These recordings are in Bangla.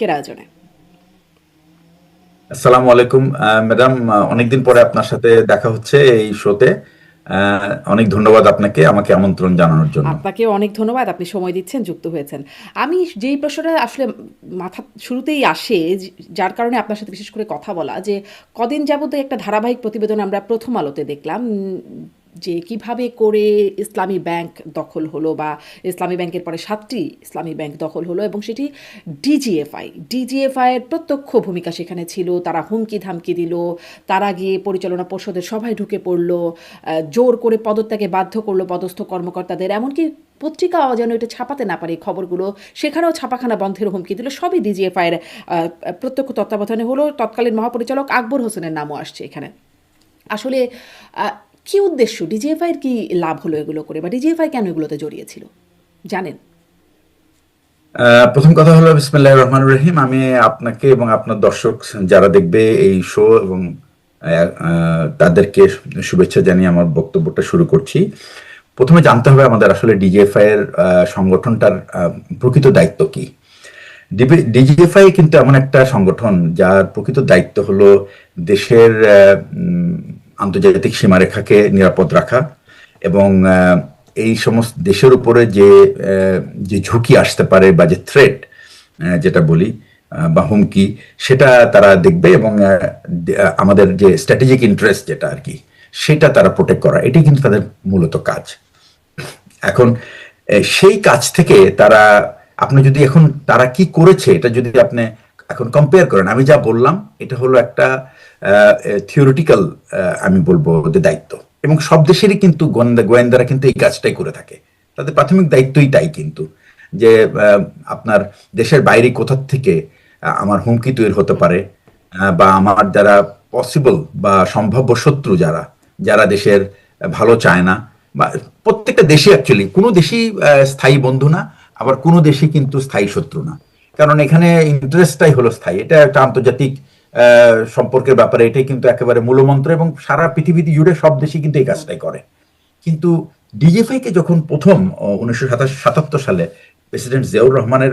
আজকের আয়োজনে। আসসালামু আলাইকুম ম্যাডাম, অনেকদিন পরে আপনার সাথে দেখা হচ্ছে এই শোতে। অনেক ধন্যবাদ আপনাকে আমাকে আমন্ত্রণ জানানোর জন্য। আপনাকেও অনেক ধন্যবাদ, আপনি সময় দিচ্ছেন, যুক্ত হয়েছেন। আমি যেই প্রশ্নটা আসলে মাথা শুরুতেই আসে, যার কারণে আপনার সাথে বিশেষ করে কথা বলা, যে কদিন যাবত একটা ধারাবাহিক প্রতিবেদন আমরা প্রথম আলোতে দেখলাম, যে কিভাবে করে ইসলামী ব্যাংক দখল হলো, বা ইসলামী ব্যাংকের পরে 7টি ইসলামী ব্যাংক দখল হলো, এবং সেটি ডিজিএফআইয়ের প্রত্যক্ষ ভূমিকা সেখানে ছিল। তারা হুমকি ধামকি দিল, তারা গিয়ে পরিচালনা পর্ষদের সভায় ঢুকে পড়লো, জোর করে পদত্যাগে বাধ্য করলো পদস্থ কর্মকর্তাদের, এমনকি পত্রিকাও যেন এটা ছাপাতে না পারে খবরগুলো, সেখানেও ছাপাখানা বন্ধের হুমকি দিল। সবই ডিজিএফআইয়ের প্রত্যক্ষ তত্ত্বাবধানে হলো। তৎকালীন মহাপরিচালক আকবর হোসেনের নামও আসছে এখানে। আসলে কি উদ্দেশ্য, ডিজিএফআইয়ের কি লাভ হলো এগুলো করে, বা ডিজিএফআই কেন এগুলোতে জড়িয়েছিল জানেন? প্রথম কথা হলো, বিসমিল্লাহির রহমানির রহিম। আমি আপনাকে এবং আপনার দর্শক যারা দেখবে এই শো এবং তাদেরকে শুভেচ্ছা জানিয়ে আমার বক্তব্যটা শুরু করছি। প্রথমে জানতে হবে আমাদের আসলে ডিজিএফআই এর সংগঠনটার প্রকৃত দায়িত্ব কি। ডিজিএফআই কিন্তু এমন একটা সংগঠন যার প্রকৃত দায়িত্ব হলো দেশের আন্তর্জাতিক সীমারেখাকে নিরাপদ রাখা, এবং এই সমস্ত দেশের উপরে যে যে ঝুঁকি আসতে পারে বা যে থ্রেট যেটা বলি বা হুমকি, সেটা তারা দেখবে, এবং আমাদের যে স্ট্র্যাটেজিক ইন্টারেস্ট যেটা আর কি, সেটা তারা প্রোটেক্ট করা, এটাই কিন্তু তাদের মূলত কাজ। এখন সেই কাজ থেকে তারা, আপনি যদি এখন তারা কি করেছে এটা যদি আপনি এখন কম্পেয়ার করেন, আমি যা বললাম এটা হলো একটা থিওরিটিক্যাল, আমি বলবো যে দায়িত্ব, এবং সব দেশেরই কিন্তু গোয়েন্দারা কিন্তু এই কাজটাই করে থাকে। তাদের প্রাথমিক দায়িত্বই তাই কিন্তু, যে আপনার দেশের বাইরে কোথা থেকে আমার হুমকি তৈরি হতে পারে, বা আমার যারা পসিবল বা সম্ভাব্য শত্রু যারা যারা দেশের ভালো চায় না, বা প্রত্যেকটা দেশে অ্যাকচুয়ালি কোনো দেশই স্থায়ী বন্ধু না, আবার কোনো দেশই কিন্তু স্থায়ী শত্রু না। কারণ এখানে ইন্টারেস্টটাই হলো স্থায়ী, এটা একটা আন্তর্জাতিক সম্পর্কের ব্যাপারে, এটাই কিন্তু একেবারে মূলমন্ত্র, এবং সারা পৃথিবীতে জুড়ে সব দেশই কিন্তু এই কাজটাই করে। কিন্তু ডিজিএফআই কে যখন প্রথম 1977 সালে প্রেসিডেন্ট জিয়াউর রহমানের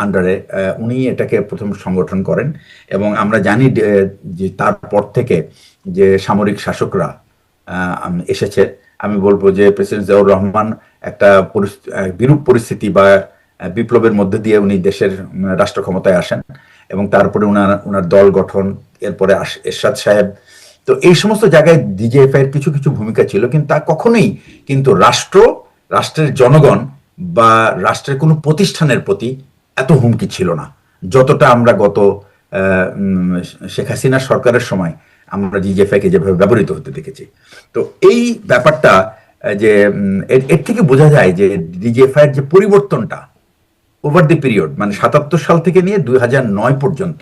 আন্ডারে উনি এটাকে প্রথম সংগঠন করেন, এবং আমরা জানি যে তারপর থেকে যে সামরিক শাসকরা এসেছে, আমি বলবো যে প্রেসিডেন্ট জিয়াউর রহমান একটা বিরূপ পরিস্থিতি বা বিপ্লবের মধ্যে দিয়ে উনি দেশের রাষ্ট্র ক্ষমতায় আসেন, এবং তারপরে উনার দল গঠন, এরপরে এরশাদ সাহেব। তো এই সমস্ত জায়গায় ডিজিএফআই এর কিছু কিছু ভূমিকা ছিল, কিন্তু তা কখনোই কিন্তু রাষ্ট্রের জনগণ বা রাষ্ট্রের কোনো প্রতিষ্ঠানের প্রতি এত হুমকি ছিল না, যতটা আমরা গত শেখ হাসিনা সরকারের সময় আমরা ডিজিএফআই কে যেভাবে ব্যবহৃত হতে দেখেছি। তো এই ব্যাপারটা যে এর থেকে বোঝা যায় যে ডিজিএফআই এর যে পরিবর্তনটা ওভার দি পিরিয়ড, মানে 77 সাল থেকে নিয়ে 2009 পর্যন্ত,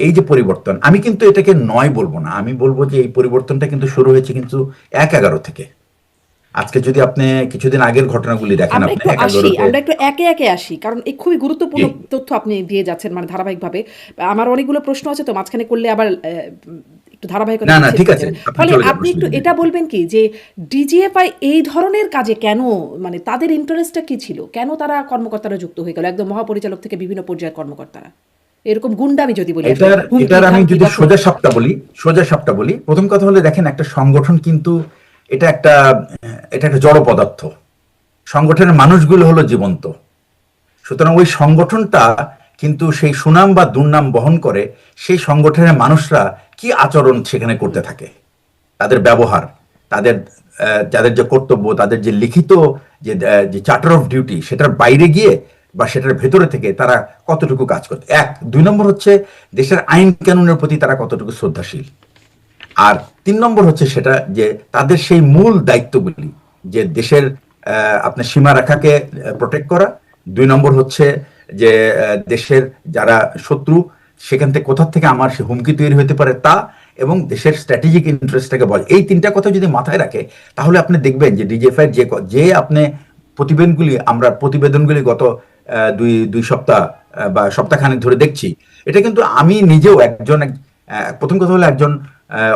এই যে পরিবর্তন, আমি কিন্তু এটাকে 9 বলবো না, আমি বলবো যে এই পরিবর্তনটা কিন্তু শুরু হয়েছে কিন্তু 1/11 থেকে। আজকে যদি আপনি কিছুদিন আগের ঘটনাগুলি দেখেন, আমরা আপনি একটু আসি, 1/11-তে। আমরা একটু একে একে আসি, কারণ এই খুবই গুরুত্বপূর্ণ জি। তথ্য আপনি দিয়ে যাচ্ছেন, মানে ধারাবাহিকভাবে। আমার অনেকগুলো প্রশ্ন আছে, তো মাঝখানে করলে আবার একটু ধারাবাহিকতা না না, বিচ্ছেদ ঠিক হয়ে আছে, যাবে। আপনি ফলে চলে যান, আপনি একটু অসুবিধা নেই। এটা বলবেন কি, যে ডিজিএফআই এই ধরনের কাজে কেন, মানে তাদের ইন্টারেস্টটা কি ছিল, কেন তারা কর্মকর্তারা যুক্ত হয়ে গেল, একদম মহাপরিচালক থেকে বিভিন্ন পর্যায়ের কর্মকর্তারা, এরকম গুন্ডামি যদি বলি আসলে, এটার হুমকি এটার আমি ধামকি যদি দখল। সোজা সাপটা বলি, প্রথম কথা হলে দেখেন, একটা সংগঠন কিন্তু এটা একটা এটা একটা জড় পদার্থ, সংগঠনের মানুষগুলো হলো জীবন্ত। সুতরাং ওই সংগঠনটা কিন্তু সেই সুনাম বা দুর্নাম বহন করে সেই সংগঠনের মানুষরা কি আচরণ সেখানে করতে থাকে, তাদের ব্যবহার, তাদের যাদের যে কর্তব্য, তাদের যে লিখিত যে চার্টার অফ ডিউটি, সেটার বাইরে গিয়ে বা সেটার ভেতরে থেকে তারা কতটুকু কাজ করতে, এক। দুই নম্বর হচ্ছে দেশের আইন কানুনের প্রতি তারা কতটুকু শ্রদ্ধাশীল। আর তিন নম্বর হচ্ছে সেটা যে তাদের সেই মূল দায়িত্বগুলি, যে দেশের আপনার সীমারেখাকে প্রোটেক্ট করা। দুই নম্বর হচ্ছে যে দেশের যারা শত্রু, সেখান থেকে কোথা থেকে আমার সে হুমকি তৈরি হতে পারে তা, এবং দেশের স্ট্র্যাটেজিক ইন্টারেস্টটাকে বল। এই তিনটা কথা যদি মাথায় রাখে, তাহলে আপনি দেখবেন যে ডিজিএফআই যে আপনি প্রতিবেদনগুলি গত দুই দুই সপ্তাহ বা সপ্তাহখানেক ধরে দেখছি, এটা কিন্তু আমি নিজেও একজন, প্রথম কথা হলো একজন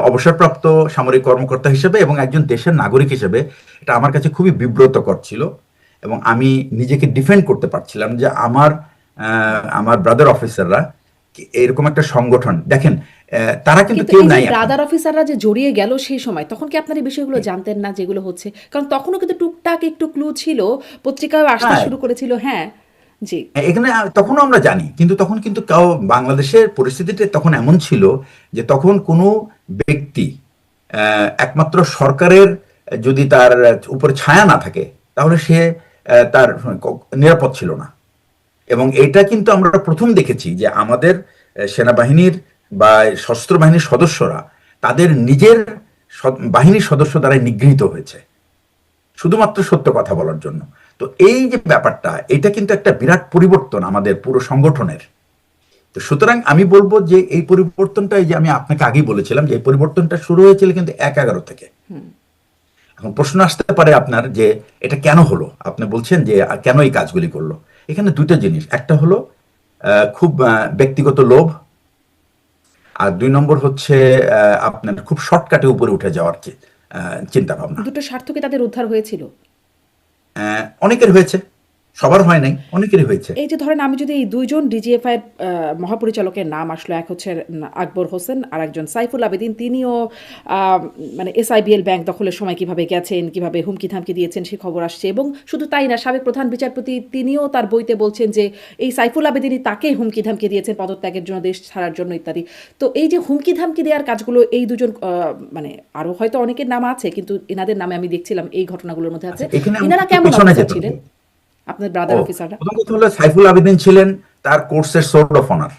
অবসরপ্রাপ্ত সামরিক কর্মকর্তা হিসেবে এবং একজন দেশের নাগরিক হিসেবে এটা আমার কাছে খুবই বিব্রতকর ছিল, এবং আমি নিজেকে ডিফেন্ড করতে পারছিলাম যে আমার আমার ব্রাদার অফিসাররা এরকম একটা সংগঠন দেখেন, তারা কিন্তু কিন্তু কেউ এই যে নাই এখন। ব্রাদার অফিসাররা যে জড়িয়ে গেল সেই সময়, তখন কি আপনার এই বিষয়গুলো জানতেন না যেগুলো হচ্ছে? কারণ তখনও কিন্তু টুকটাক একটু ক্লু ছিল, পত্রিকায় আসতে হ্যাঁ, শুরু করেছিল। হ্যাঁ, জি। এখানে তখনও আমরা জানি, কিন্তু তখন কিন্তু কাউ বাংলাদেশের পরিস্থিতিটা তখন এমন ছিল যে তখন কোনো ব্যক্তি একমাত্র সরকারের যদি তার উপর ছায়া না থাকে তাহলে সে তার নিরাপদ ছিল না। এবং এটা কিন্তু আমরা প্রথম দেখেছি যে আমাদের সেনাবাহিনীর বা সশস্ত্র বাহিনীর সদস্যরা তাদের নিজের বাহিনীর সদস্য দ্বারা নিগৃহীত হয়েছে শুধুমাত্র সত্য কথা বলার জন্য। তো এই যে ব্যাপারটা, এটা কিন্তু একটা বিরাট পরিবর্তন আমাদের পুরো সংগঠনের। তো সুতরাং আমি বলবো যে এই পরিবর্তনটা, এই যে আমি আপনাকে আগেই বলেছিলাম যে এই পরিবর্তনটা শুরু হয়েছিল কিন্তু ১/১১ থেকে। এখন প্রশ্ন আসতে পারে আপনার যে এটা কেন হলো, আপনি বলছেন যে কেন এই কাজগুলি করলো। এখানে দুটো জিনিস, একটা হলো খুব ব্যক্তিগত লোভ, আর ২ নম্বর হচ্ছে আপনার খুব শর্টকাটে উপরে উঠে যাওয়ার চিন্তা ভাবনা। দুটো স্বার্থ কি তাদের উদ্ধার হয়েছিল? অনেকের হয়েছে, সবার হয় নাই, অনেকেরই হয়েছে। এই যে ধরেন, আমি যদি এই দুইজন ডিজিএফআই মহাপরিচালকের নাম আসলো, এক হচ্ছে আকবর হোসেন আর একজন সাইফুল আবেদিন, তিনিও মানে এসআইবিএল ব্যাংক দখলের সময় কিভাবে গেছেন, কিভাবে হুমকি ধামকি দিয়েছেন সে খবর আসছে। এবং শুধু তাই না, সাবেক প্রধান বিচারপতি তিনিও তার বইতে বলছেন যে এই সাইফুল আবেদিনই তাকে হুমকি ধামকি দিয়েছেন পদত্যাগের জন্য, দেশ ছাড়ার জন্য ইত্যাদি। তো এই যে হুমকি ধামকি দেওয়ার কাজগুলো এই দুজন, মানে আরো হয়তো অনেকের নাম আছে, কিন্তু এনাদের নামে আমি দেখছিলাম এই ঘটনাগুলোর মধ্যে আছে। আচ্ছা, এখানে এনারা একটু কেমন পিছনে অফিসার যেতে ছিলেন, হবে। আপনার ও, ব্রাদার অফিসাররা? প্রথম কথা হলো সাইফুল আবেদিন ছিলেন তার কোর্সের সোর্ড অফ অনার,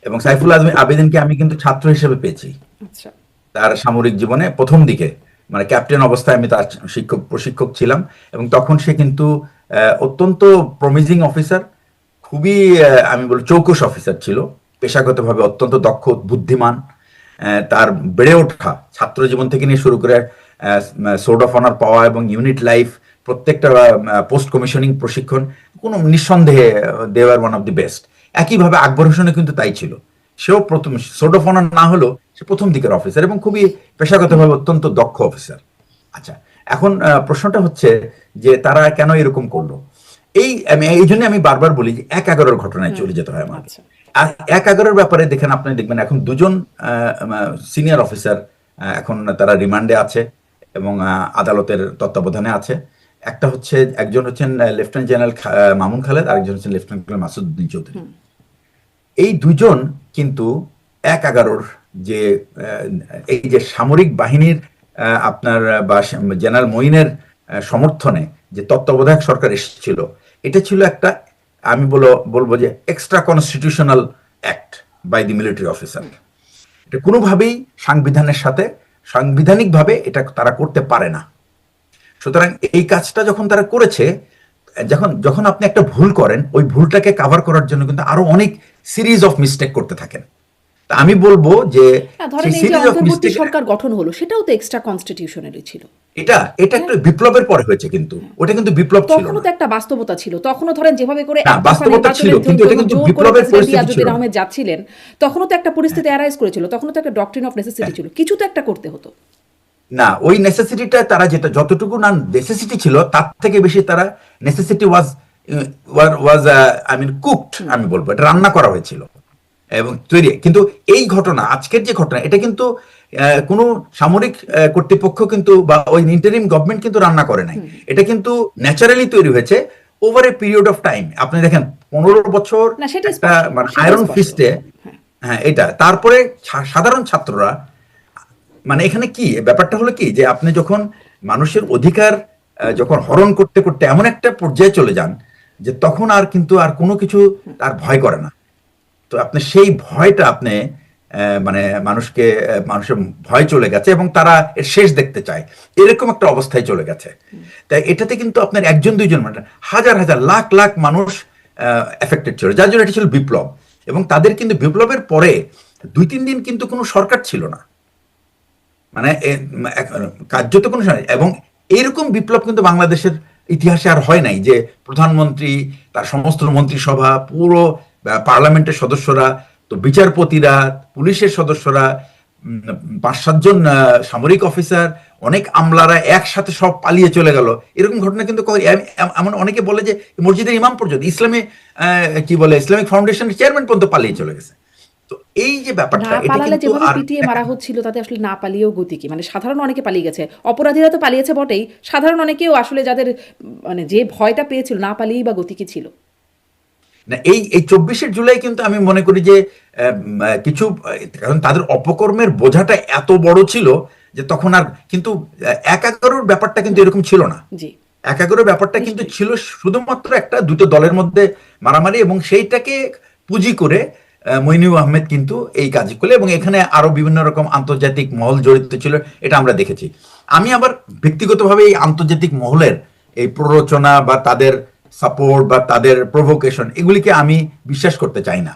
এবং সাইফুল আবেদিনকে আমি কিন্তু ছাত্র হিসেবে পেয়েছি আচ্ছা। তার সামরিক জীবনে প্রথম দিকে। মানে ক্যাপ্টেন অবস্থায় আমি তার প্রশিক্ষক ছিলাম, এবং তখন সে কিন্তু অত্যন্ত প্রমিজিং অফিসার, খুবই আমি বলি চৌকস অফিসার ছিল, পেশাগতভাবে অত্যন্ত দক্ষ, বুদ্ধিমান। তার বেড়ে ওঠা ছাত্র জীবন থেকে নিয়ে শুরু করে সোর্ড অফ অনার পাওয়া এবং ইউনিট লাইফ, প্রত্যেকটা পোস্ট কমিশনিং প্রশিক্ষণ, কোনো নিঃসন্দেহে দেওয়ার ওয়ান অফ দি বেস্ট। একইভাবে আকবর হোসেনও কিন্তু তাই ছিল, সেও প্রথম সোর্ড অফ অনার না হলেও সে প্রথম দিকের অফিসার এবং খুবই পেশাগতভাবে অত্যন্ত দক্ষ অফিসার। আচ্ছা, এখন প্রশ্নটা হচ্ছে যে তারা কেন এরকম করলো। এই জন্য আমি বারবার বলি যে ১/১১ ঘটনায় চলে যেতে হয় আমাকে। আচ্ছা। আর ১/১১ ব্যাপারে দেখেন, আপনি দেখবেন এখন দুজন সিনিয়র অফিসার এখন তারা রিমান্ডে আছে এবং আদালতের তত্ত্বাবধানে আছে। একটা হচ্ছে, একজন হচ্ছেন লেফটেন্যান্ট জেনারেল মামুন খালেদ, আরেকজন হচ্ছেন লেফটেন্যান্ট জেনারেল মাসুদউদ্দিন চৌধুরী। এই দুজন কিন্তু ১/১১ যে এই যে সামরিক বাহিনীর আপনার বা জেনারেল মঈনের সমর্থনে যে তত্ত্বাবধায়ক সরকার এসেছিল, এটা ছিল একটা, আমি বলবো যে extra constitutional act by the military officer. এটা কোনোভাবেই সাংবিধানের সাথে, সাংবিধানিকভাবে এটা তারা করতে পারে না। সুতরাং এই কাজটা যখন তারা করেছে, যখন যখন আপনি একটা ভুল করেন, ওই ভুলটাকে কাভার করার জন্য কিন্তু আরো অনেক সিরিজ অফ মিস্টেক করতে থাকেন। তা আমি বলবো যে ধরেন সেই এই যে সিরিজ অফ অন্তর্বর্তী মিস্টেক, সরকার গঠন হলো, সেটাও তো এক্সট্রা কনস্টিটিউশনালি ছিল। এটা এটা একটা বিপ্লবের পরে হয়েছে, কিন্তু ওটা কিন্তু বিপ্লব ছিল তখনও না। তো একটা বাস্তবতা ছিল। তখনও ধরেন যেভাবে করে না, একতরফা বাস্তবতা ছিল, নির্বাচনের কিন্তু এটা জন্য কিন্তু জোর করে বিপ্লবের প্রেসিডেন্ট পরিস্থিতি ছিল ইয়াজউদ্দিন না। আহমেদ যাচ্ছিলেন, তখনও তো একটা পরিস্থিতি অ্যারাইজ করেছিল, তখনও তো একটা ডক্ট্রিন অফ নেসেসিটি ছিল, কিছু তো একটা করতে হতো। না, ওই নেসেসিটিটা তারা যেটা যতটুকু না নেসেসিটি ছিল, তার থেকে বেশি তারা necessity was was I mean cooked, আমি বলবো এটা রান্না করা হয়েছিল এবং তৈরি। কিন্তু এই ঘটনা, আজকের যে ঘটনা, এটা কিন্তু কোনো সামরিক কর্তৃপক্ষ কিন্তু বা ওই ইন্টারিম গভর্নমেন্ট কিন্তু রান্না করে নাই। এটা কিন্তু ন্যাচারালি তৈরি হয়েছে over a period of time. আপনি দেখেন ১৫ বছর না, সেটা একটা স্পষ্ট, মানে সেটা আয়রন স্পষ্ট। ফিস্টে, হ্যাঁ এটা। তারপরে সাধারণ ছাত্ররা, মানে এখানে কি ব্যাপারটা হলো কি যে আপনি যখন মানুষের অধিকার যখন হরণ করতে করতে এমন একটা পর্যায়ে চলে যান যে তখন আর কিন্তু আর কোনো কিছু তার ভয় করে না। তো আপনি সেই ভয়টা আপনি মানে মানুষের ভয় চলে গেছে এবং তারা এর শেষ দেখতে চায়, এরকম একটা অবস্থায় চলে গেছে। তাই এটাতে কিন্তু আপনার একজন দুইজন মানে হাজার হাজার লাখ লাখ মানুষ এফেক্টেড ছিল, যার জন্য এটা ছিল বিপ্লব। এবং তাদের কিন্তু বিপ্লবের পরে ২-৩ দিন কিন্তু কোনো সরকার ছিল না, মানে কার্যত কোনো সময়। এবং এইরকম বিপ্লব কিন্তু বাংলাদেশের ইতিহাসে আর হয় নাই, যে প্রধানমন্ত্রী, তার সমস্ত মন্ত্রিসভা, পুরো পার্লামেন্টের সদস্যরা, তো বিচারপতিরা, পুলিশের সদস্যরা, 5-7 জন সামরিক অফিসার, অনেক আমলারা একসাথে সব পালিয়ে চলে গেল, এরকম ঘটনা কিন্তু এমন অনেকে বলে যে মসজিদের ইমাম পর্যন্ত, ইসলামী কি বলে, ইসলামিক ফাউন্ডেশনের চেয়ারম্যান পর্যন্ত পালিয়ে চলে গেছে। তো এই যে ব্যাপারটা, না এটা পালালে কিন্তু যেভাবে আর পিটিয়ে মারা হচ্ছিল তাতে আসলে না পালিয়েও গতি কি, মানে সাধারণ অনেকে পালিয়ে গেছে, অপরাধীরা তো পালিয়েছে বটেই, সাধারণ অনেকেও আসলে যাদের মানে যে ভয়টা পেয়েছিল না পালিয়েই বা গতি কি ছিল। না, এই 24শে জুলাই কিন্তু আমি মনে করি যে কিছু, কারণ তাদের অপকর্মের বোঝাটা এত বড় ছিল যে তখন আর কিন্তু 1-11 ব্যাপারটা কিন্তু এরকম ছিল না। জি 1-11 ব্যাপারটা কিন্তু নিশ্চয়ই। ছিল শুধুমাত্র একটা দুটো দলের মধ্যে মারামারি, এবং সেইটাকে পুঁজি করে মইনুল আহমেদ কিন্তু এই কাজ করলে, এবং এখানে আরো বিভিন্ন রকম আন্তর্জাতিক মহল জড়িত ছিল, এটা আমরা দেখেছি। আমি আবার ব্যক্তিগতভাবে এই আন্তর্জাতিক মহলের এই প্ররোচনা বা তাদের সাপোর্ট বা তাদের প্রভোকেশন, এগুলিকে আমি বিশ্বাস করতে চাই না।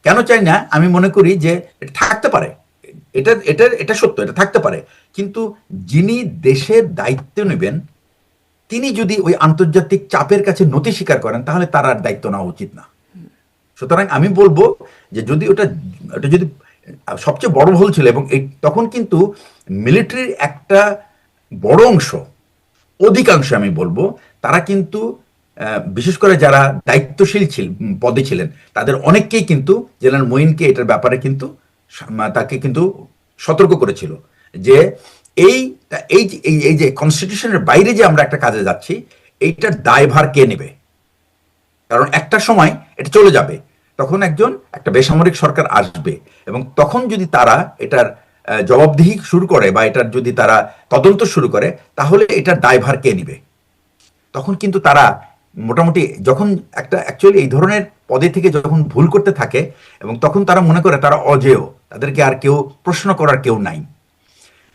কেন চাই না? আমি মনে করি যে এটা থাকতে পারে, এটা এটা এটা সত্য, এটা থাকতে পারে, কিন্তু যিনি দেশের দায়িত্ব নেবেন তিনি যদি ওই আন্তর্জাতিক চাপের কাছে নতি স্বীকার করেন, তাহলে তার আর দায়িত্ব নেওয়া উচিত না। সুতরাং আমি বলবো যে যদি ওটা ওটা যদি সবচেয়ে বড় ভুল ছিল, এবং তখন কিন্তু মিলিটারির একটা বড় অংশ, অধিকাংশ আমি বলবো, তারা কিন্তু বিশেষ করে যারা দায়িত্বশীল পদে ছিলেন, তাদের অনেককেই কিন্তু জেনারেল মঈনকে এটার ব্যাপারে কিন্তু তাকে কিন্তু সতর্ক করেছিল যে এই এই এই যে কনস্টিটিউশনের বাইরে যে আমরা একটা কাজে যাচ্ছি, এইটার দায়ভার কে নেবে? কারণ একটা সময় এটা চলে যাবে, তখন একটা বেসামরিক সরকার আসবে, এবং তখন যদি তারা এটার জবাবদিহি শুরু করে বা এটার যদি তারা তদন্ত শুরু করে, তাহলে এটার দায়ভার কে নিবে? তখন কিন্তু তারা মোটামুটি যখন একটা অ্যাকচুয়ালি এই ধরনের পদে থেকে যখন ভুল করতে থাকে, এবং তখন তারা মনে করে তারা অজেয়, তাদেরকে আর কেউ প্রশ্ন করার কেউ নাই।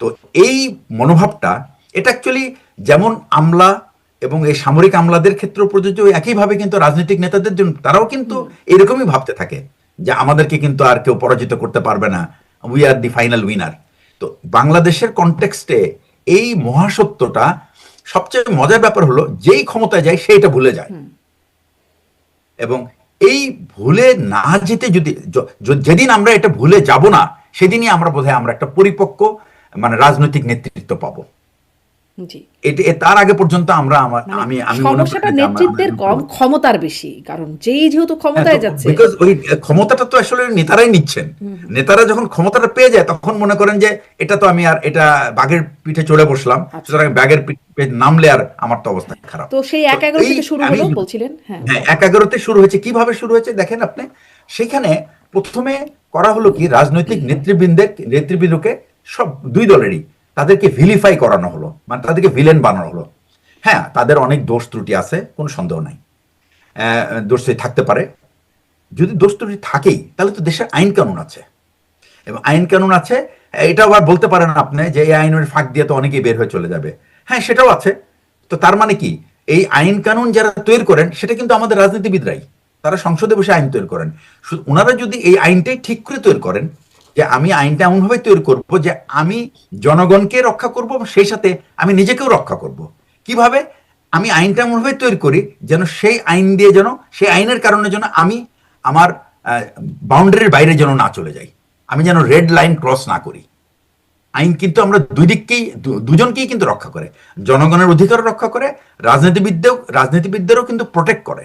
তো এই মনোভাবটা, এটা অ্যাকচুয়ালি যেমন আমলা এবং এই সামরিক আমলাদের ক্ষেত্রেও প্রযোজ্য, একইভাবে কিন্তু রাজনৈতিক নেতাদের জন্য, তারাও কিন্তু এরকমই ভাবতে থাকে যে আমাদেরকে কিন্তু আর কেউ পরাজিত করতে পারবে না, we are the final winner. তো বাংলাদেশের কনটেক্সটে এই মহাসত্যটা, সবচেয়ে মজার ব্যাপার হলো যেই ক্ষমতায় যায় সেইটা ভুলে যায়, এবং এই ভুলে না যেতে যদি যেদিন আমরা এটা ভুলে যাব না, সেদিনই আমরা বোধহয় আমরা একটা পরিপক্ক মানে রাজনৈতিক নেতৃত্ব পাবো। জি তার আগে পর্যন্ত আমরা মানে আমি আমি মনে করি সমস্যাটা না যে নেতৃত্বের কম, ক্ষমতার বেশি, কারণ যেহেতু হ্যাঁ, ক্ষমতায় যাচ্ছে। বিকজ ওই ক্ষমতাটা তো আসলে নেতারাই নিচ্ছেন। নেতারা যখন ক্ষমতাটা পেয়ে যায়, তখন মনে করেন যে এটা তো আমি আর এটা বাঘের পিঠে চড়ে বসলাম, আচ্ছা সুতরাং ব্যাগের পিঠে নামলে আর আমার তো অবস্থা খারাপ। তো সেই তো 1-11 এই থেকে শুরু আমি হলো বলছিলেন, হ্যাঁ। হ্যাঁ, 1-11-তে শুরু হয়েছে। কিভাবে শুরু হয়েছে দেখেন আপনি, সেখানে প্রথমে করা হলো কি, রাজনৈতিক নেতৃবৃন্দকে সব দুই দলেরই তাদেরকে ভিলিফাই করানো হলো, মানে তাদেরকে ভিলেন বানানো হলো। হ্যাঁ, তাদের অনেক দোষ ত্রুটি আছে, কোনো সন্দেহ নাই, দোষ থাকতে পারে। যদি দোষ ত্রুটি থাকেই, তাহলে তো দেশের আইন কানুন আছে, এবং আইন কানুন আছে। এটা আবার বলতে পারেন আপনি যে এই আইনের ফাঁক দিয়ে তো অনেকেই বের হয়ে চলে যাবে। হ্যাঁ, সেটাও আছে। তো তার মানে কি, এই আইন কানুন যারা তৈরি করেন সেটা কিন্তু আমাদের রাজনীতিবিদরাই, তারা সংসদে বসে আইন তৈরি করেন। ওনারা যদি এই আইনটাই ঠিক করে তৈরি করেন, যে আমি আইনটা এমনভাবে তৈরি করব যে আমি জনগণকে রক্ষা করব, সেই সাথে আমি নিজেকেও রক্ষা করব। কিভাবে? আমি আইনটা এমনভাবে তৈরি করি যেন সেই আইন দিয়ে, যেন সেই আইনের কারণে যেন আমি আমার বাউন্ডারির বাইরে যেন না চলে যাই, আমি যেন রেড লাইন ক্রস না করি। আইন কিন্তু আমরা দুই দিককেই, দুজনকেই কিন্তু রক্ষা করে, জনগণের অধিকার রক্ষা করে, রাজনীতিবিদদেরও কিন্তু প্রোটেক্ট করে।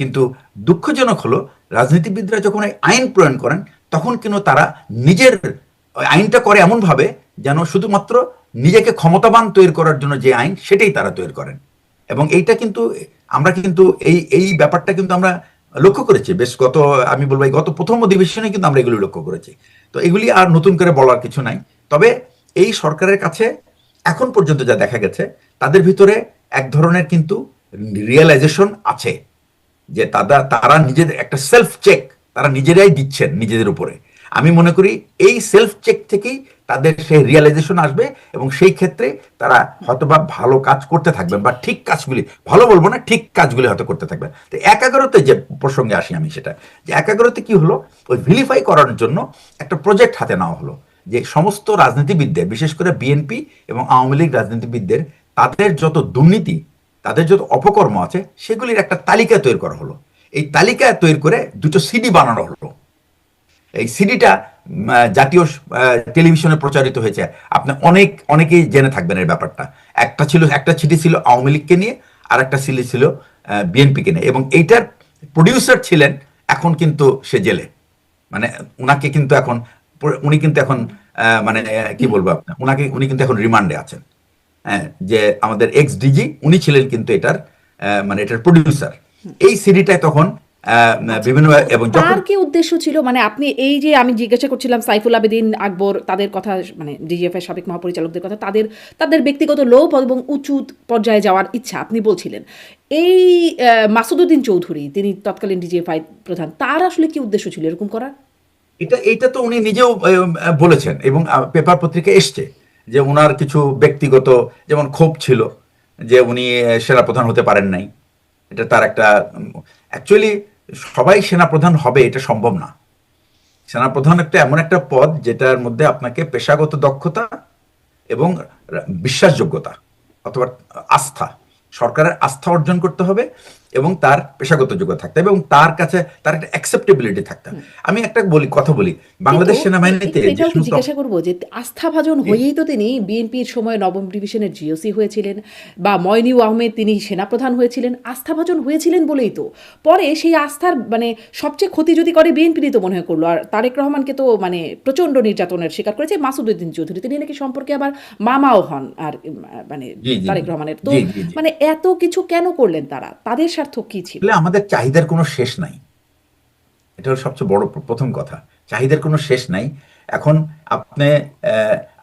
কিন্তু দুঃখজনক হলো, রাজনীতিবিদরা যখন এই আইন প্রণয়ন করেন, তখন কিন্তু তারা নিজের আইনটা করে এমনভাবে যেন শুধুমাত্র নিজেকে ক্ষমতাবান তৈরি করার জন্য যে আইন, সেটাই তারা তৈরি করেন। এবং এইটা কিন্তু আমরা কিন্তু এই ব্যাপারটা কিন্তু আমরা লক্ষ্য করেছি বেশ আমি বলবো গত প্রথম অধিবেশনে কিন্তু আমরা এগুলি লক্ষ্য করেছি। তো এগুলি আর নতুন করে বলার কিছু নাই। তবে এই সরকারের কাছে এখন পর্যন্ত যা দেখা গেছে, তাদের ভিতরে এক ধরনের কিন্তু রিয়েলাইজেশন আছে যে তারা নিজেদের একটা সেলফ চেক তারা নিজেরাই দিচ্ছেন নিজেদের উপরে। আমি মনে করি এই সেলফ চেক থেকেই তাদের সেই রিয়েলাইজেশন আসবে, এবং সেই ক্ষেত্রে তারা হয়তোবা ভালো কাজ করতে থাকবেন, বা ঠিক কাজগুলি, ভালো বলবো না, ঠিক কাজগুলি হয়তো করতে থাকবেন। তো 1-11-তে যে প্রসঙ্গে আসি আমি, সেটা যে 1-11-তে কি হলো, ওই ভিলিফাই করার জন্য একটা প্রজেক্ট হাতে নেওয়া হলো, যে সমস্ত রাজনীতিবিদদের, বিশেষ করে বিএনপি এবং আওয়ামী লীগ রাজনীতিবিদদের, তাদের যত দুর্নীতি, তাদের যত অপকর্ম আছে, সেগুলির একটা তালিকা তৈরি করা হলো। এই তালিকা তৈরি করে দুটো সিডি বানানো হলো। এই সিডিটা জাতীয় টেলিভিশনে প্রচারিত হয়েছে, আপনি অনেকেই জেনে থাকবেন এই ব্যাপারটা। একটা চিঠি ছিল আওয়ামী লীগকে নিয়ে, আর একটা চিঠি ছিল বিএনপিকে নিয়ে, এবং এইটার প্রডিউসার ছিলেন এখন কিন্তু সে জেলে। মানে উনি কিন্তু এখন মানে কি বলবো আপনার, উনি কিন্তু এখন রিমান্ডে আছেন। হ্যাঁ, যে আমাদের এক্স ডিজি উনি ছিলেন কিন্তু মানে এটার প্রডিউসার। এই সিডিটায় তখন বিভিন্ন, এবং যখন তার কি উদ্দেশ্য ছিল, মানে আপনি এই যে আমি জিজ্ঞাসা করছিলাম সাইফুল আবেদিন আকবর তাদের কথা, মানে ডিজিএফআই সাবেক মহাপরিচালকদের কথা, তাদের ব্যক্তিগত লোভ এবং উঁচু পর্যায়ে যাওয়ার ইচ্ছা আপনি বলছিলেন, এই মাসুদউদ্দিন চৌধুরী তিনি তৎকালীন ডিজিএফআই প্রধান, তার আসলে কি উদ্দেশ্য ছিল এরকম করার? এইটা তো উনি নিজেও বলেছেন, এবং পেপার পত্রিকায় এসছে যে ওনার কিছু ব্যক্তিগত যেমন ক্ষোভ ছিল যে উনি সেনাপ্রধান হতে পারেন নাই। এটা তার একটা, অ্যাকচুয়ালি সবাই সেনাপ্রধান হবে এটা সম্ভব না। সেনাপ্রধান এমন একটা পদ যেটার মধ্যে আপনাকে পেশাগত দক্ষতা এবং বিশ্বাসযোগ্যতা অথবা আস্থা, সরকারের আস্থা অর্জন করতে হবে, এবং তার পেশাগত যোগ্যতা থাকতে হবে, এবং তার কাছে তার একটা অ্যাকসেপ্টেবিলিটি থাকতে হবে। আমি একটা কথা বলি, বাংলাদেশ সেনাবাহিনীতে এটাও কি জিজ্ঞাসা করবো যে আস্থাভাজন হয়েই তো তিনি বিএনপির সময় নবম ডিভিশনের জিওসি হয়েছিলেন, বা ময়নিউ আহমেদ তিনি সেনাপ্রধান হয়েছিলেন, আস্থাভাজন হয়েছিলেন বলেই তো পরে সেই আস্থার মানে সবচেয়ে ক্ষতি যদি করে বিএনপিরই তো মনে হয় করলো। আর তারেক রহমানকে তো মানে প্রচণ্ড নির্যাতনের শিকার করেছে মাসুদউদ্দিন চৌধুরী, তিনি নাকি সম্পর্কে আবার মামাও হন আর মানে তারেক রহমানের। তো মানে এত কিছু কেন করলেন তারা, তাদের স্বার্থ কি ছিল? আমাদের চাহিদার কোনো শেষ নাই, এটা হলো সবচেয়ে বড় প্রথম কথা। চাহিদার কোনো শেষ নাই। এখন আপনি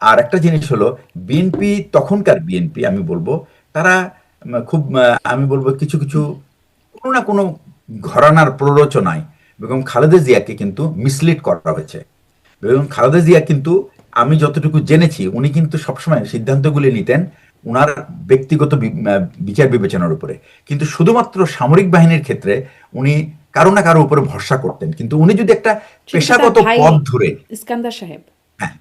আর একটা জিনিস হলো, বিএনপি তখনকার বিএনপি আমি বলবো তারা খুব আমি বলবো কিছু কিছু কোনো না কোনো ঘরানার প্ররোচনায় বেগম খালেদা জিয়াকে কিন্তু মিসলিড করা হয়েছে। বেগম খালেদা জিয়া কিন্তু, আমি যতটুকু জেনেছি, উনি কিন্তু সবসময় সিদ্ধান্তগুলি নিতেন উনার ব্যক্তিগত বিচার বিবেচনার উপরে, কিন্তু শুধুমাত্র সামরিক বাহিনীর ক্ষেত্রে উনি কারো না কারো উপরে ভরসা করতেন। কিন্তু উনি যদি একটা পেশাগত পথ ধরে, ইস্কান্দার সাহেব, হ্যাঁ,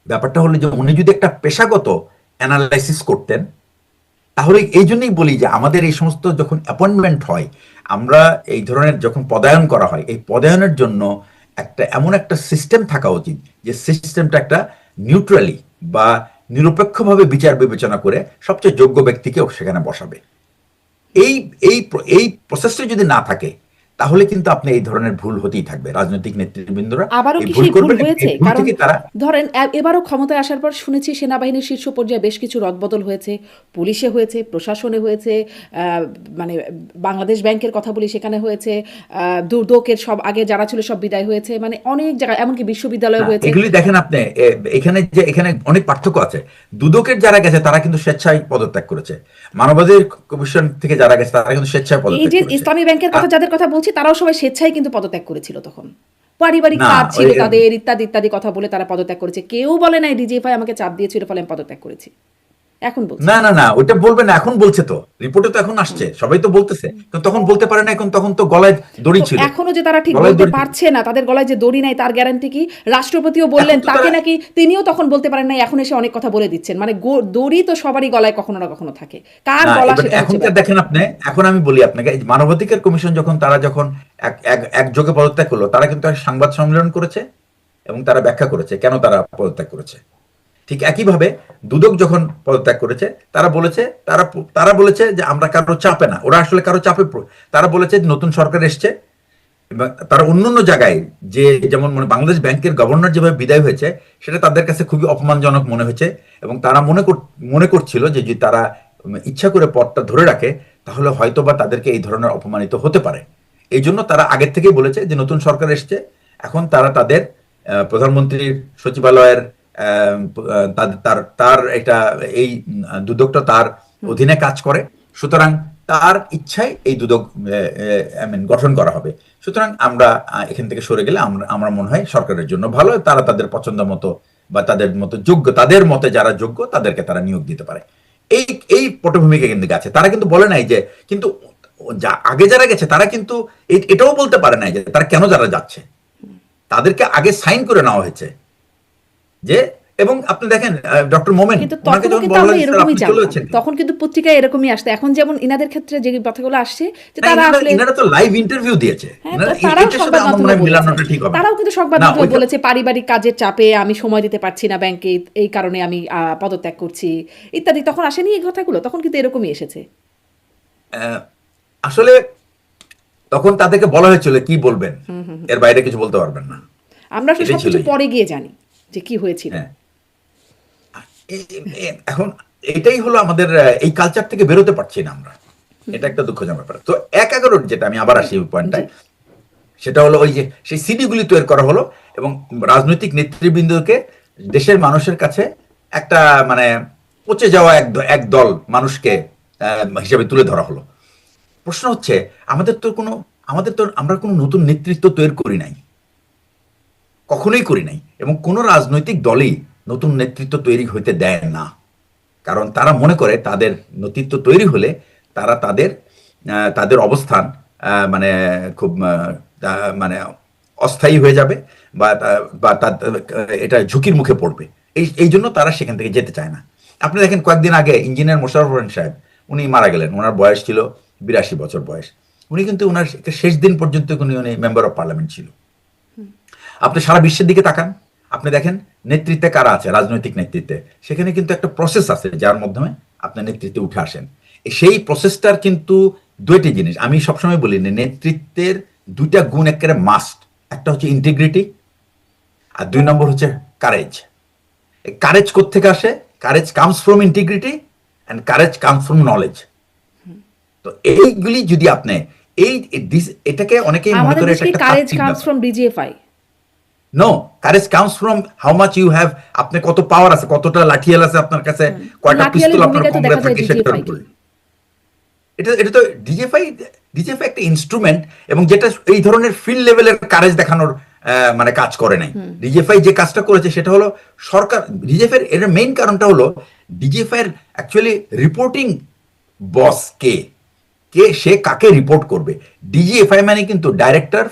ব্যাপারটা হলো যে উনি যদি একটা পেশাগত অ্যানালাইসিস করতেন, তাহলে এই জন্যই বলি যে আমাদের এই সমস্ত যখন অ্যাপয়েন্টমেন্ট হয়, আমরা এই ধরনের যখন পদায়ন করা হয়, এই পদায়নের জন্য এমন একটা সিস্টেম থাকা উচিত যে সিস্টেমটা একটা নিউট্রালি বা নিরপেক্ষভাবে বিচার বিবেচনা করে সবচেয়ে যোগ্য ব্যক্তিকে সেখানে বসাবে। এই এই এই প্রসেসটা যদি না থাকে, তাহলে কিন্তু আপনি এই ধরনের ভুল হতেই থাকবে। রাজনৈতিক নেতৃবৃন্দরা আবারও কি সেই ভুল হয়েছে? কারণ ধরেন এবারও ক্ষমতায় আসার পর শুনেছি সেনাবাহিনীর শীর্ষ পর্যায়ে বেশ কিছু রদবদল হয়েছে, পুলিশে হয়েছে, প্রশাসনে হয়েছে, মানে বাংলাদেশ ব্যাংকের কথা বলি সেখানে হয়েছে, দুদকের সব আগে যারা ছিল সব বিদায় হয়েছে, মানে অনেক জায়গায়, এমনকি বিশ্ববিদ্যালয় হয়েছে। এগুলি দেখেন আপনি, এখানে অনেক পার্থক্য আছে। দুদকের যারা গেছে তারা কিন্তু স্বেচ্ছায় পদত্যাগ করেছে, মানবাধিকার কমিশন থেকে যারা গেছে তারা কিন্তু স্বেচ্ছায় পদত্যাগ করেছে। এই যে ইসলামী ব্যাংকের কথা যাদের কথা বলছি তারাও সবাই স্বেচ্ছায় কিন্তু পদত্যাগ করেছিল, তখন পারিবারিক কাজ ছিল তাদের, ইত্যাদি ইত্যাদি কথা বলে তারা পদত্যাগ করেছে। কেউ বলে নাই ডিজিএফআই আমাকে চাপ দিয়েছিল ফলে আমি পদত্যাগ করেছি। এখন বলছে না, ওটা বলবে না, এখন বলছে তো, রিপোর্টে তো এখন আসছে, সবাই তো বলতেছে, তখন বলতে পারে না, তখন তো গলায় দড়ি ছিল। এখনো যে তারা ঠিক বলতে পারছে না, তাদের গলায় যে দড়ি নাই তার গ্যারান্টি কি? রাষ্ট্রপতিও বললেন তাকে নাকি, তিনিও তখন বলতে পারেন না, এখন এসে অনেক কথা বলে দিচ্ছেন। মানে দড়ি তো সবারই গলায় কখনো না কখনো থাকে, কার গলা সেটা এখন দেখেন আপনি, এখন আমি বলি আপনাকে, মানবাধিকার কমিশন তারা যখন একযোগে পদত্যাগ করলো, তারা কিন্তু সংবাদ সম্মেলন করেছে এবং তারা ব্যাখ্যা করেছে কেন তারা পদত্যাগ করেছে। ঠিক একইভাবে দুদক যখন পদত্যাগ করেছে, তারা বলেছে যে আমরা কারো চাপে না, ওরা আসলে কারো চাপে, তারা বলেছে নতুন সরকার এসছে, এবং তারা অন্যান্য জায়গায় যে যেমন বাংলাদেশ ব্যাংকের গভর্নর যেভাবে বিদায় হয়েছে সেটা তাদের কাছে খুবই অপমানজনক মনে হয়েছে, এবং তারা মনে করছিল যে যদি তারা ইচ্ছা করে পদটা ধরে রাখে তাহলে হয়তোবা তাদেরকে এই ধরনের অপমানিত হতে পারে। এই জন্য তারা আগের থেকেই বলেছে যে নতুন সরকার এসছে, এখন তারা তাদের প্রধানমন্ত্রীর সচিবালয়ের তার এটা এই দুদকটা তার অধীনে কাজ করে, সুতরাং তার ইচ্ছায় এই দুদক গঠন করা হবে। সুতরাং আমরা এখান থেকে সরে গেলে আমার মনে হয় সরকারের জন্য ভালো, তারা তাদের পছন্দ মতো বা তাদের মতো যোগ্য, তাদের মতে যারা যোগ্য তাদেরকে তারা নিয়োগ দিতে পারে। এই পটভূমিকা কিন্তু গেছে, তারা কিন্তু বলে নাই যে, কিন্তু আগে যারা গেছে তারা কিন্তু এটাও বলতে পারে নাই যে তারা কেন যারা যাচ্ছে, তাদেরকে আগে সাইন করে নেওয়া হয়েছে যে এবং আপনি দেখেন ডক্টর মোমেন, কিন্তু ওনাকে তখনও যখন কিন্তু বলা আমরা হয়েছে স্যার এরকমই আপনি চলে জানতাম, যাচ্ছেন কেন? তখন কিন্তু পত্রিকায় এরকমই আসতো। এখন যেমন ইনাদের ক্ষেত্রে যে কথাগুলো আসছে যে না, তারা ইনারা আসলে, ইনারা তো লাইভ ইন্টারভিউ দিয়েছে, হ্যাঁ, তো ইনারা তারাও এটার সাথে সংবাদ আমার মনে মাধ্যমে হয় বলেছে, মিলানোটা ঠিক হবে না। তারাও কিন্তু সংবাদ না মাধ্যমে ওইটা বলেছে পারিবারিক কাজের চাপে আমি সময় দিতে পারছি না ব্যাংকে, এই কারণে আমি পদত্যাগ করছি ইত্যাদি। তখন আসেনি এই কথাগুলো? তখন কিন্তু এরকমই এসেছে। আহ, আসলে তখন তাদেরকে বলা হয়েছিল কি বলবেন, এর বাইরে কিছু বলতে পারবেন না, আমরা আসলে এটাই ছিল সবকিছু ইয়ে। পরে গিয়ে জানি যে কি হয়েছিল। হ্যাঁ, এখন এটাই হলো আমাদের এই কালচার থেকে বেরোতে পারছি না আমরা, এটা একটা দুঃখজনক ব্যাপার। তো ১/১১ যেটা আমি আবার আসি ওই জি। পয়েন্টটায়, সেটা হলো ওই যে সেই সিডিগুলি তৈরি করা হলো এবং রাজনৈতিক নেতৃবৃন্দকে দেশের মানুষের কাছে একটা মানে পচে যাওয়া এক দল মানুষকে হিসেবে তুলে ধরা হলো। প্রশ্ন হচ্ছে আমাদের তো আমরা কোনো নতুন নেতৃত্ব তৈরি করি নাই, কখনোই করি নাই, এবং কোনো রাজনৈতিক দলই নতুন নেতৃত্ব তৈরি হইতে দেয় না। কারণ তারা মনে করে তাদের নেতৃত্ব তৈরি হলে তারা তাদের অবস্থান মানে খুব মানে অস্থায়ী হয়ে যাবে, এটা ঝুঁকির মুখে পড়বে। এই জন্য তারা সেখান থেকে যেতে চায় না। আপনি দেখেন কয়েকদিন আগে ইঞ্জিনিয়ার মোশাররফ হোসেন সাহেব, উনি মারা গেলেন, ওনার বয়স ছিল ৮২ বছর বয়স। উনি কিন্তু ওনার শেষ দিন পর্যন্ত উনি মেম্বার অফ পার্লামেন্ট ছিল। আপনি সারা বিশ্বের দিকে তাকান, আপনি দেখেন নেতৃত্বে কারা আছে, রাজনৈতিক নেতৃত্বে সেখানে কিন্তু একটা প্রসেস আছে যার মাধ্যমে আপনি নেতৃত্বে উঠে আসেন। সেই প্রসেসটার কিন্তু দুইটি জিনিস আমি সবসময় বলি, নেতৃত্বের দুইটা গুণ একেবারে মাস্ট। একটা হচ্ছে ইন্টিগ্রিটি, আর ২ নম্বর হচ্ছে কারেজ। কারেজ কোত্থেকে আসে? Courage comes from integrity and courage comes from knowledge. তো এইগুলি যদি আপনি এই এটাকে অনেকেই মনে আমাদের করে এটা দেশে একটা কারেজ তাত্ত্বিক কামস ব্যাপার। From DGFI. No, courage comes from how much you have, আপনি কত পাওয়ার আছে, কতটা লাঠিয়াল আছে আপনার কাছে, কয়টা লাঠিয়ালের পিস্তল আপনার ভূমিকা তো কোমরে দেখা যায় থাকে সেটার ডিজিএফআই কে। উপরে। এটা তো ডিজিএফআই একটা ইনস্ট্রুমেন্ট, এবং যেটা এই ধরনের ফিল্ড লেভেলের কারেজ দেখানোর মানে কাজ করে নাই। ডিজিএফআই যে কাজটা করেছে সেটা হলো সরকার, ডিজিএফআই এর মেইন কারণটা হলো ডিজিএফআই এর অ্যাকচুয়ালি রিপোর্টিং বস কে, সে কাকে রিপোর্ট করবে। ডিজিএফআই মানে কিন্তু director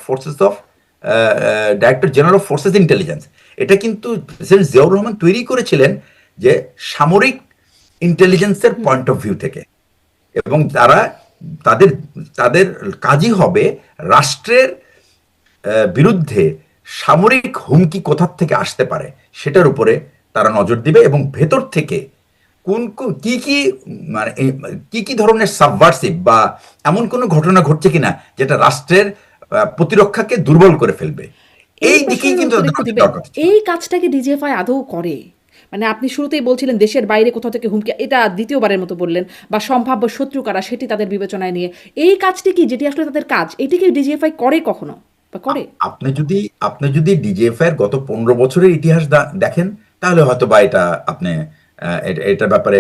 general of forces intelligence. এটা কিন্তু প্রেসিডেন্ট জিয়াউর রহমান তৈরি করেছিলেন যে সামরিক ইন্টেলিজেন্সের পয়েন্ট অফ ভিউ থেকে, এবং তাদের তাদের কাজই হবে রাষ্ট্রের বিরুদ্ধে সামরিক হুমকি কোথা থেকে আসতে পারে সেটার উপরে তারা নজর দিবে, এবং ভেতর থেকে কি কি মানে কি কি ধরনের সাবভার্সিভ বা এমন কোনো ঘটনা ঘটছে কিনা যেটা রাষ্ট্রের প্রতিরক্ষাকে দুর্বল করে ফেলবে, এই এই দিকেই প্রশ্নের কিন্তু উত্তর তাদের একটু নজর দিবেন, দেওয়ার কথা ছিল। এই কাজটা কি ডিজিএফআই আদৌ করে? মানে আপনি শুরুতেই বলছিলেন দেশের বাইরে কোথাও থেকে হুমকি, এটা দ্বিতীয়বারের মতো বললেন, বা সম্ভাব্য শত্রু কারা সেটি তাদের বিবেচনায় নিয়ে এই কাজটি কি, যেটি আসলে তাদের কাজ, এটি কি ডিজিএফআই করে কখনো বা করে? আপনি যদি ডিজিএফআই এর গত ১৫ বছরের ইতিহাস দেখেন, তাহলে হয়তো বা এটা আপনি এটার ব্যাপারে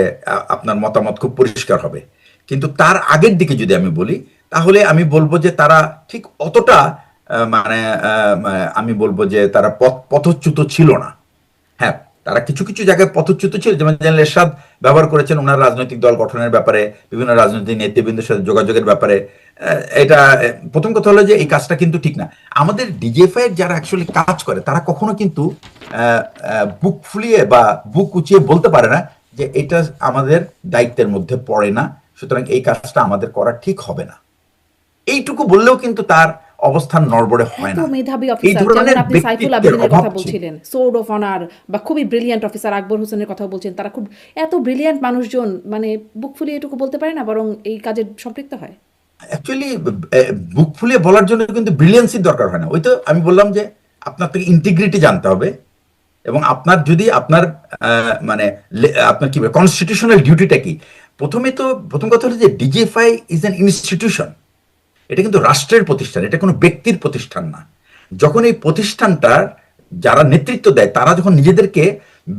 আপনার মতামত খুব পরিষ্কার হবে। কিন্তু তার আগের দিকে যদি আমি বলি, তাহলে আমি বলবো যে তারা ঠিক অতটা মানে আমি বলবো যে তারা পথচ্যুত ছিল না। হ্যাঁ, তারা কিছু কিছু জায়গায় পথচ্যুত ছিল, যেমন জেনারেল এরশাদ ব্যবহার করেছেন ওনার রাজনৈতিক দল গঠনের ব্যাপারে, বিভিন্ন রাজনৈতিক নেতৃবৃন্দের সাথে যোগাযোগের ব্যাপারে। এটা প্রথম কথা হলো যে এই কাজটা কিন্তু ঠিক না। আমাদের ডিজিএফআই এর যারা অ্যাকচুয়ালি কাজ করে তারা কখনো কিন্তু বুক ফুলিয়ে বা বুক উঁচিয়ে বলতে পারে না যে এটা আমাদের দায়িত্বের মধ্যে পড়ে না, সুতরাং এই কাজটা আমাদের করা ঠিক হবে না। এইটুকু বললেও কিন্তু তার অবস্থান নড়বড়ে হয় এত না। মেধাবী এই অফিসার, যেমন ধরনের আপনি সাইফুল ব্যক্তিত্বের আবেদিনের অভাব কথা ছিল। বলছিলেন, সোর্ড অফ অনার, বা খুবই ব্রিলিয়ান্ট অফিসার আকবর হোসেনের কথা বলছেন, তারা খুব এত ব্রিলিয়ান্ট মানুষজন মানে বুক ফুলিয়ে এটুকু বলতে পারে না, বরং এই কাজে সম্পৃক্ত হয়। অ্যাকচুয়ালি বুক ফুলিয়ে বলার জন্য কিন্তু ব্রিলিয়েন্সির দরকার হয় না। ওই তো আমি বললাম যে আপনার থেকে ইন্টিগ্রিটি জানতে হবে, এবং আপনার যদি আপনার মানে আপনার কি কনস্টিটিউশনাল ডিউটিটা কি। প্রথম কথা হলো যে ডিজিএফআই ইজ অ্যান ইনস্টিটিউশন, এটা কিন্তু রাষ্ট্রের প্রতিষ্ঠান, এটা কোনো ব্যক্তির প্রতিষ্ঠান না। যখন এই প্রতিষ্ঠানটার যারা নেতৃত্ব দেয় তারা যখন নিজেদেরকে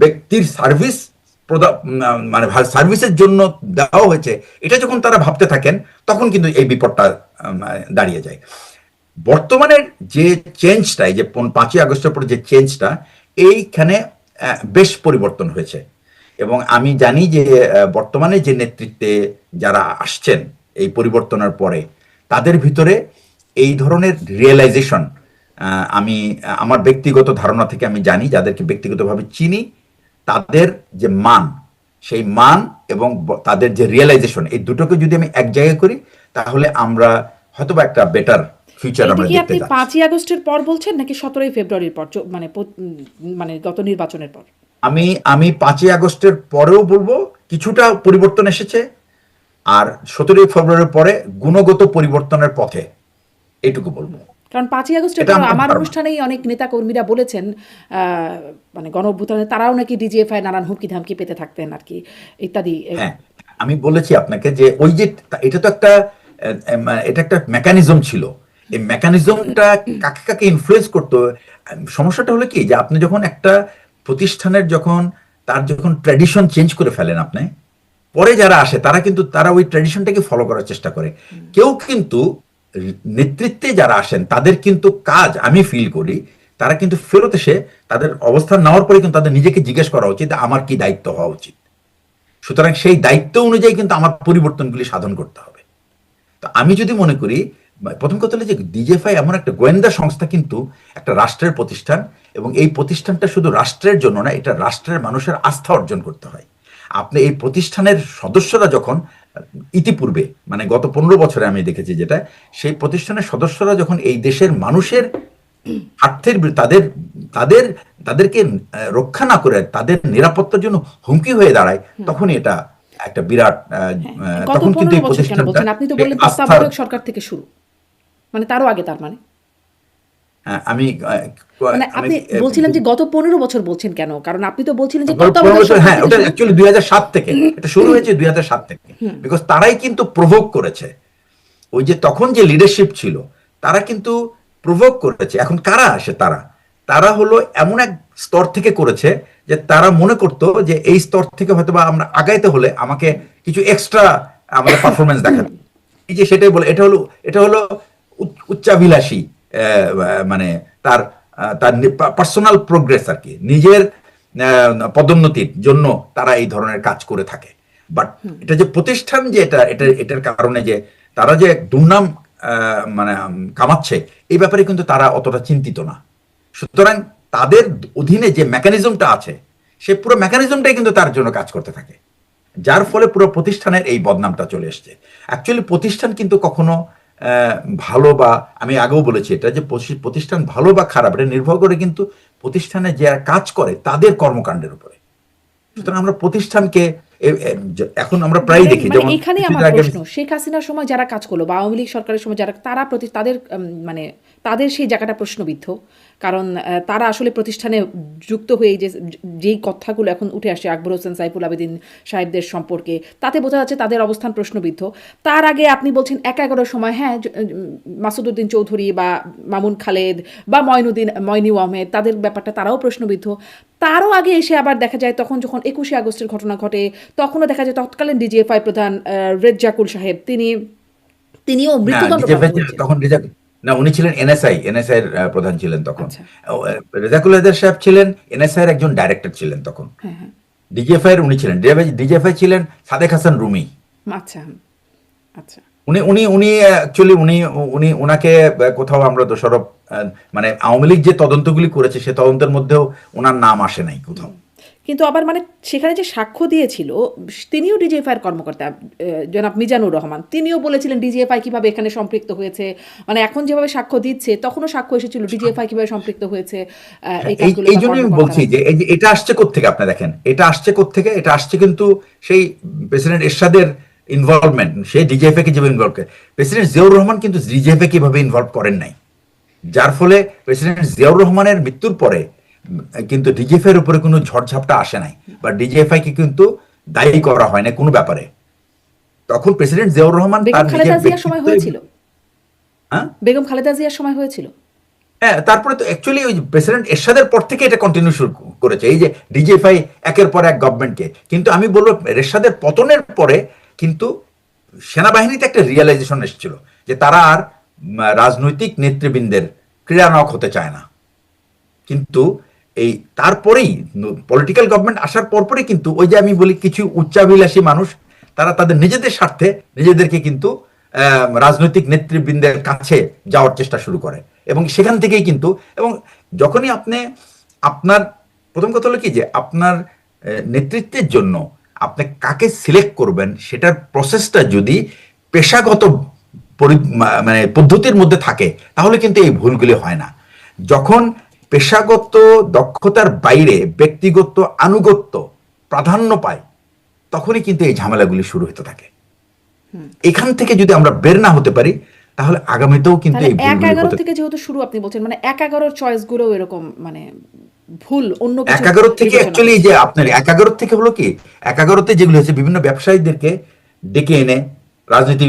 ব্যক্তির সার্ভিস মানে সার্ভিসের জন্য দেওয়া হয়েছে এটা যখন তারা ভাবতে থাকেন, তখন কিন্তু এই বিপদটা দাঁড়িয়ে যায়। বর্তমানের যে চেঞ্জটা, এই যে ৫ই আগস্টের পরে যে চেঞ্জটা, এইখানে বেশ পরিবর্তন হয়েছে। এবং আমি জানি যে বর্তমানে যে নেতৃত্বে যারা আসছেন এই পরিবর্তনের পরে, তাদের ভিতরে এই ধরনের রিয়েলাইজেশন আমি আমার ব্যক্তিগত ধারণা থেকে আমি জানি, যাদেরকে ব্যক্তিগতভাবে চিনি, তাদের যে মান, সেই মান এবং তাদের যে রিয়েলাইজেশন, এই দুটোকে যদি আমি এক জায়গায় করি, তাহলে আমরা হয়তোবা একটা বেটার ফিউচার এটা আমরা কি দেখতে আপনি যাচ্ছি। 5ই আগস্টের পর বলছেন নাকি 17ই ফেব্রুয়ারির পর, মানে গত নির্বাচনের পর? আমি আমি 5ই আগস্টের পরেও বলবো কিছুটা পরিবর্তন এসেছে, আর 17ই ফেব্রুয়ারির পরে গুণগত পরিবর্তনের পথে, এইটুকু বলবো। কারণ 5ই আগস্টের এটা পর আমার আমার ধারণা। অনুষ্ঠানেই অনেক নেতা কর্মীরা বলেছেন, মানে গণ অভ্যুত্থানে তারাও নাকি ডিজিএফআই নানান হুমকি ধামকি পেতে থাকতেন আর কি, ইত্যাদি। হ্যাঁ, আমি বলেছি আপনাকে যে ওই যে এটা তো একটা এটা একটা মেকানিজম ছিল। এই মেকানিজমটা কাকে কাকে ইনফ্লুয়েন্স করতো। সমস্যাটা হলো কি, যে আপনি যখন একটা প্রতিষ্ঠানের তার যখন ট্র্যাডিশন চেঞ্জ করে ফেলেন আপনি, পরে যারা আসে তারা ওই ট্র্যাডিশনটাকে ফলো করার চেষ্টা করে। কেউ কিন্তু নেতৃত্বে যারা আসেন তাদের কিন্তু কাজ, আমি ফিল করি, তারা কিন্তু ফেরত এসে তাদের অবস্থান নেওয়ার পরে কিন্তু তাদের নিজেকে জিজ্ঞেস করা উচিত আমার কি দায়িত্ব হওয়া উচিত। সুতরাং সেই দায়িত্ব অনুযায়ী কিন্তু আমার পরিবর্তনগুলি সাধন করতে হবে। তো আমি যদি মনে করি, প্রথম কথা হলো যে ডিজিএফআই এমন একটা গোয়েন্দা সংস্থা, কিন্তু একটা রাষ্ট্রের প্রতিষ্ঠান, এবং এই প্রতিষ্ঠানটা শুধু রাষ্ট্রের জন্য না, এটা রাষ্ট্রের মানুষের আস্থা অর্জন করতে হয়। আপনি এই প্রতিষ্ঠানের সদস্যরা যখন ইতিপূর্বে, মানে গত 15 বছরে আমি দেখেছি যেটা, সেই প্রতিষ্ঠানের সদস্যরা যখন এই দেশের মানুষের স্বার্থের তাদের তাদের তাদেরকে রক্ষা না করে তাদের নিরাপত্তার জন্য হুমকি হয়ে দাঁড়ায়, তখন এটা একটা বিরাট গত তখন কিন্তু 15 এই বছর কেন প্রতিষ্ঠানটা বলছেন? আপনি তো সেই বললেন আস্থার, তত্ত্বাবধায়ক সরকার থেকে শুরু, মানে তারও আগে। তার মানে আমি মানে আমি আপনি বলছিলেন যে গত 15 বছর বলছেন কেন? কারণ আপনি তো বলছিলেন যে গত 15 তত্ত্বাবধায়ক বছর, সরকার হ্যাঁ, থেকে ওটা শুরু। অ্যাকচুয়ালি 2007 থেকে, এটা শুরু হয়েছে 2007 থেকে। বিকজ তারাই কিন্তু প্রভোগ করেছে। ওই যে তখন যে লিডারশিপ ছিল, তারা কিন্তু প্রভোগ করেছে। এখন কারা আসে? তারা হলো এমন এক স্তর থেকে করেছে যে তারা মনে করতো যে এই স্তর থেকে হয়তোবা আমরা আগাইতে হলে আমাকে কিছু এক্সট্রা আমাদের পারফরমেন্স দেখাতে, এই যে সেটাই বলে, এটা হলো উচ্চাভিলাষী, মানে তার তার পার্সোনাল প্রোগ্রেস আর কি, নিজের পদোন্নতির জন্য তারা এই ধরনের কাজ করে থাকে। বাট এটা যে প্রতিষ্ঠান, যে এটার কারণে যে তারা যে দুর্নাম মানে কামাচ্ছে, এই ব্যাপারে কিন্তু তারা অতটা চিন্তিত না। সুতরাং তাদের অধীনে যে মেকানিজমটা আছে, সে পুরো মেকানিজমটাই কিন্তু তার জন্য কাজ করতে থাকে, যার ফলে পুরো প্রতিষ্ঠানের এই বদনামটা চলে এসছে। অ্যাকচুয়ালি প্রতিষ্ঠান কিন্তু কখনো ভালো, বা আমি আগেও বলেছি এটা, যে প্রতিষ্ঠান ভালো বা খারাপ এটা নির্ভর করে কিন্তু প্রতিষ্ঠানে যে কাজ করে তাদের কর্মকাণ্ডের উপরে। সুতরাং আমরা প্রতিষ্ঠানকে এখন আমরা প্রায় মানে দেখি, মানে যেমন এখানেই আমার প্রশ্ন, শেখ হাসিনার সময় যারা কাজ করলো বা আওয়ামী লীগ সরকারের সময় যারা, তারা তাদের মানে তাদের সেই জায়গাটা প্রশ্নবিদ্ধ। কারণ তারা আসলে প্রতিষ্ঠানে যুক্ত হয়ে যেই কথাগুলো এখন উঠে আসে আকবর হোসেন, সাইফুল আবেদিন সাহেবদের সম্পর্কে, তাতে বোঝা যাচ্ছে তাদের অবস্থান প্রশ্নবিদ্ধ। তার আগে আপনি বলছেন 11-11 সময়, হ্যাঁ, মাসুদউদ্দিন চৌধুরী বা মামুন খালেদ বা ময়নু আহমেদ, তাদের ব্যাপারটা তারাও প্রশ্নবিদ্ধ। তারও আগে এসে আবার দেখা যায় তখন যখন 21শে আগস্টের ঘটনা ঘটে, তখনও দেখা যায় তৎকালীন ডিজিএফআই প্রধান রেজ্জাকুল সাহেব, তিনিও না, মৃত্যুদণ্ডপ্রাপ্ত হয়েছেন। তখন না, উনি ছিলেন এনএসআই এর প্রধান ছিলেন তখন। আচ্ছা, রেজাকুল হায়দার সাহেব ছিলেন এনএসআই এর একজন ডাইরেক্টর ছিলেন তখন। হ্যাঁ হ্যাঁ, ডিজিএফআই এর উনি ছিলেন, ডিজিএফআই ছিলেন সাদেক হাসান রুমি। আচ্ছা আচ্ছা। উনি উনি উনি অ্যাকচুয়ালি উনাকে কোথাও আমরা দোষারোপ, মানে আওয়ামী লীগ যে তদন্তগুলি করেছে সে তদন্তের মধ্যেও ওনার নাম আসে নাই কোথাও। কিন্তু আবার মানে সেখানে যে সাক্ষ্য দিয়েছিল, তিনিও ডিজিএফআইয়ের কর্মকর্তা, জনাব মিজানুর রহমান, তিনিও বলেছিলেন ডিজিএফআই কিভাবে এখানে সম্পৃক্ত হয়েছে। মানে এখন যেভাবে সাক্ষ্য দিচ্ছে, তখনও সাক্ষ্য এসেছিল ডিজিএফআই কিভাবে সম্পৃক্ত হয়েছে এই কাজগুলো এই বা জন্যই আমি বলছি কর্মকর্তারা। যে এটা আসছে কোত্থেকে, আপনি দেখেন এটা আসছে কোত্থেকে। এটা আসছে কিন্তু সেই প্রেসিডেন্ট এরশাদের ইনভলভমেন্ট, সে ডিজিএফআই কে যেভাবে ইনভলভ করে, প্রেসিডেন্ট জিয়াউর রহমান কিন্তু ডিজিএফআই কিভাবে ইনভলভ করেন নাই, যার ফলে প্রেসিডেন্ট জিয়াউর রহমানের মৃত্যুর পরে কিন্তু ডিজিএফআই এর উপরে কোনো ঝড়ঝাপটা আসে নাই, বা ডিজিএফআই কে কিন্তু দায়ী করা হয় না কোনো ব্যাপারে। তখন প্রেসিডেন্ট জিয়াউর রহমান বেগম তার নিজের খালেদা জিয়ার সময় হয়েছিল, হ্যাঁ বেগম খালেদা জিয়ার সময় হয়েছিল। হ্যাঁ, তারপরে তো অ্যাকচুয়ালি ওই প্রেসিডেন্ট এরশাদের পর থেকে এটা কন্টিনিউ শুরু করেছে, এই যে ডিজিএফআই একের পর এক গভর্নমেন্টকে। কিন্তু আমি বলবো এরশাদের পতনের পরে কিন্তু সেনাবাহিনীতে একটা রিয়েলাইজেশন এসেছিল যে তারা আর রাজনৈতিক নেতৃবৃন্দের ক্রীড়ানক হতে চায় না। কিন্তু এই তারপরেই পলিটিক্যাল গভর্নমেন্ট আসার পরপরই কিন্তু ওই যে আমি বলি কিছু উচ্চাভিলাষী মানুষ, তারা তাদের নিজেদের স্বার্থে নিজেদেরকে কিন্তু রাজনৈতিক নেতৃবৃন্দের কাছে যাওয়ার চেষ্টা শুরু করে, এবং সেখান থেকেই কিন্তু, এবং যখনই আপনার প্রথম কথা হলো কি যে আপনার নেতৃত্বের জন্য আপনি কাকে সিলেক্ট করবেন সেটার প্রসেসটা যদি পেশাগত মানে পদ্ধতির মধ্যে থাকে, তাহলে কিন্তু এই ভুলগুলি হয় না। যখন পেশাগত দক্ষতার বাইরে ব্যক্তিগত আনুগত্য প্রাধান্য পায়, তখনই কিন্তু এই ঝামেলাগুলি শুরু হতে থাকে। এখান থেকে যদি আমরা বের না হতে পারি, তাহলে আগামীতেও কিন্তু তাহলে এই এক ভুলগুলি এগারো হতে থেকে যেহেতু শুরু আপনি বলছেন, মানে ১-১১ চয়েস গুলো এরকম মানে ভুল অন্য কিছু ১-১১ থেকে বিবেচনা অ্যাকচুয়ালি করছে। যে আপনার ১-১১ থেকে হলো কি, ১-১১তে যেগুলো হয়েছে বিভিন্ন ব্যবসায়ীদেরকে ডেকে এনে, রাজনীতি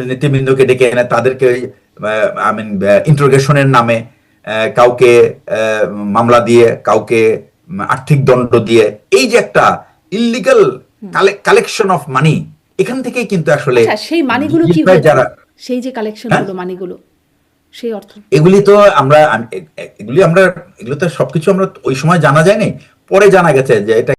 নেতৃবৃন্দকে ডেকে এনে তাদেরকে আই মিন ইন্টারোগেশনের নামে কাউকে মামলা দিয়ে, কাউকে আর্থিক দণ্ড দিয়ে, এই যে একটা ইল্লিগাল কালেকশন অফ মানি, এখান থেকেই কিন্তু আসলে আচ্ছা, সেই মানিগুলো কি DGFI হয়েছে? যারা, সেই যে কালেকশন হ্যাঁ, হলো মানিগুলো, সেই অর্থ? এগুলি তো এগুলি তো সবকিছু আমরা ওই সময় জানা যায়নি, পরে জানা গেছে যে এটা